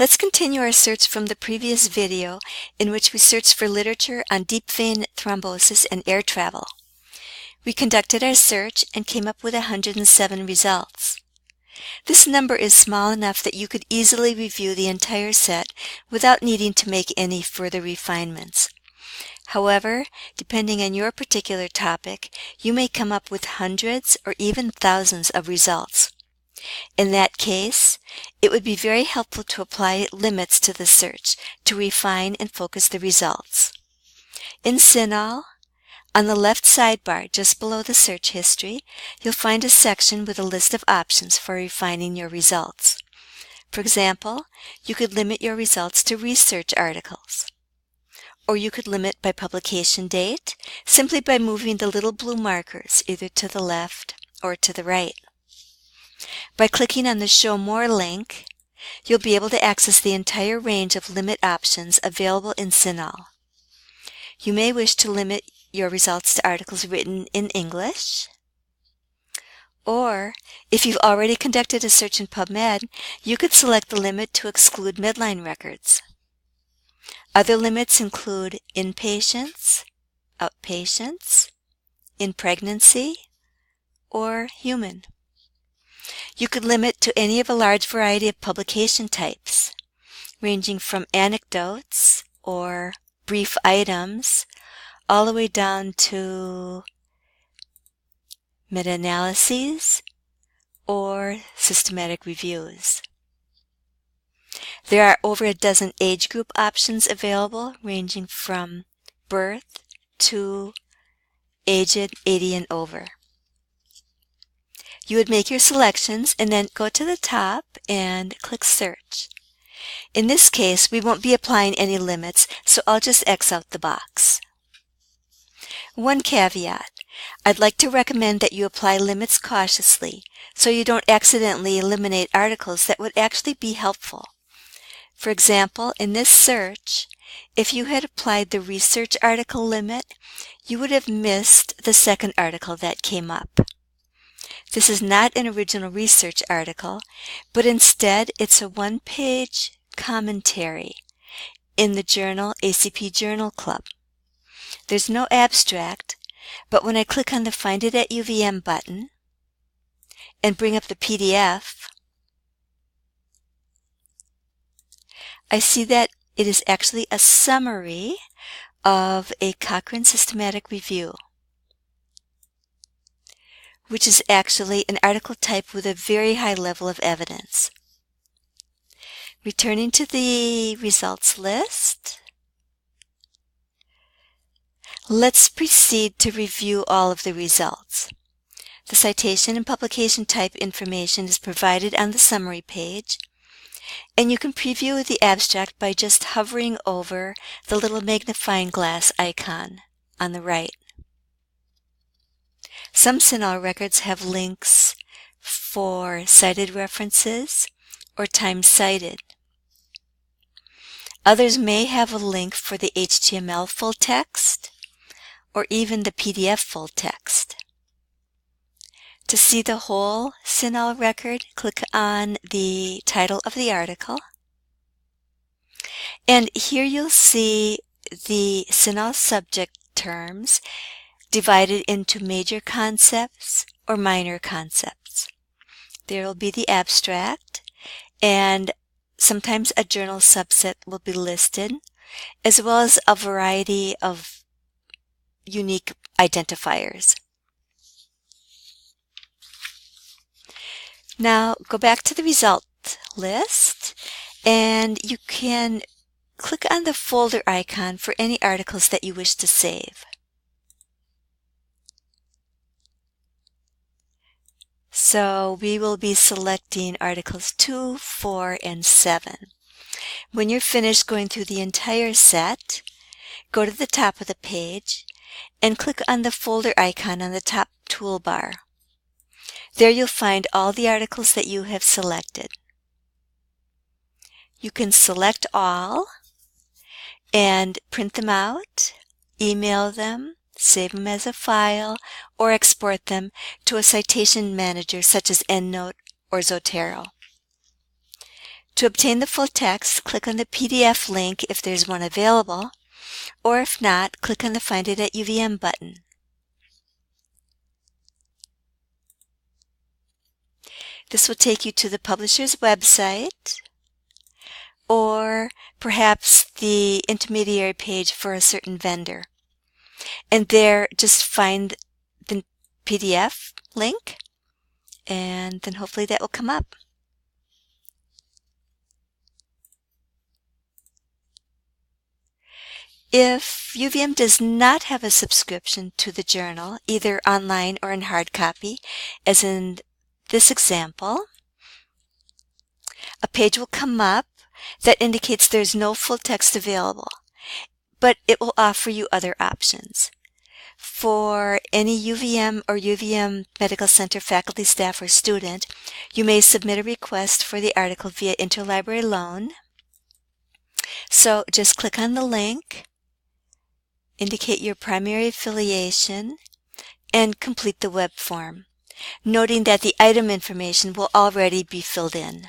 Let's continue our search from the previous video in which we searched for literature on deep vein thrombosis and air travel. We conducted our search and came up with 107 results. This number is small enough that you could easily review the entire set without needing to make any further refinements. However, depending on your particular topic, you may come up with hundreds or even thousands of results. In that case, it would be very helpful to apply limits to the search to refine and focus the results. In CINAHL, on the left sidebar just below the search history, you'll find a section with a list of options for refining your results. For example, you could limit your results to research articles. Or you could limit by publication date simply by moving the little blue markers either to the left or to the right. By clicking on the Show More link, you'll be able to access the entire range of limit options available in CINAHL. You may wish to limit your results to articles written in English, or if you've already conducted a search in PubMed, you could select the limit to exclude Medline records. Other limits include inpatients, outpatients, in pregnancy, or human. You could limit to any of a large variety of publication types, ranging from anecdotes or brief items, all the way down to meta-analyses or systematic reviews. There are over a dozen age group options available, ranging from birth to aged 80 and over. You would make your selections and then go to the top and click Search. In this case, we won't be applying any limits, so I'll just X out the box. One caveat: I'd like to recommend that you apply limits cautiously so you don't accidentally eliminate articles that would actually be helpful. For example, in this search, if you had applied the research article limit, you would have missed the second article that came up. This is not an original research article, but instead it's a one-page commentary in the journal ACP Journal Club. There's no abstract, but when I click on the Find It at UVM button and bring up the PDF, I see that it is actually a summary of a Cochrane systematic review, which is actually an article type with a very high level of evidence. Returning to the results list, let's proceed to review all of the results. The citation and publication type information is provided on the summary page, and you can preview the abstract by just hovering over the little magnifying glass icon on the right. Some CINAHL records have links for cited references or time cited. Others may have a link for the HTML full text or even the PDF full text. To see the whole CINAHL record, click on the title of the article. And here you'll see the CINAHL subject terms divided into major concepts or minor concepts. There will be the abstract, and sometimes a journal subset will be listed, as well as a variety of unique identifiers. Now go back to the result list, and you can click on the folder icon for any articles that you wish to save. So we will be selecting articles 2, 4, and 7. When you're finished going through the entire set, go to the top of the page and click on the folder icon on the top toolbar. There you'll find all the articles that you have selected. You can select all and print them out, email them, save them as a file, or export them to a citation manager such as EndNote or Zotero. To obtain the full text, click on the PDF link if there's one available, or if not, click on the Find It at UVM button. This will take you to the publisher's website, or perhaps the intermediary page for a certain vendor. And there, just find the PDF link, and then hopefully that will come up. If UVM does not have a subscription to the journal, either online or in hard copy, as in this example, a page will come up that indicates there's no full text available, but it will offer you other options. For any UVM or UVM Medical Center faculty, staff, or student, you may submit a request for the article via interlibrary loan. So just click on the link, indicate your primary affiliation, and complete the web form, noting that the item information will already be filled in.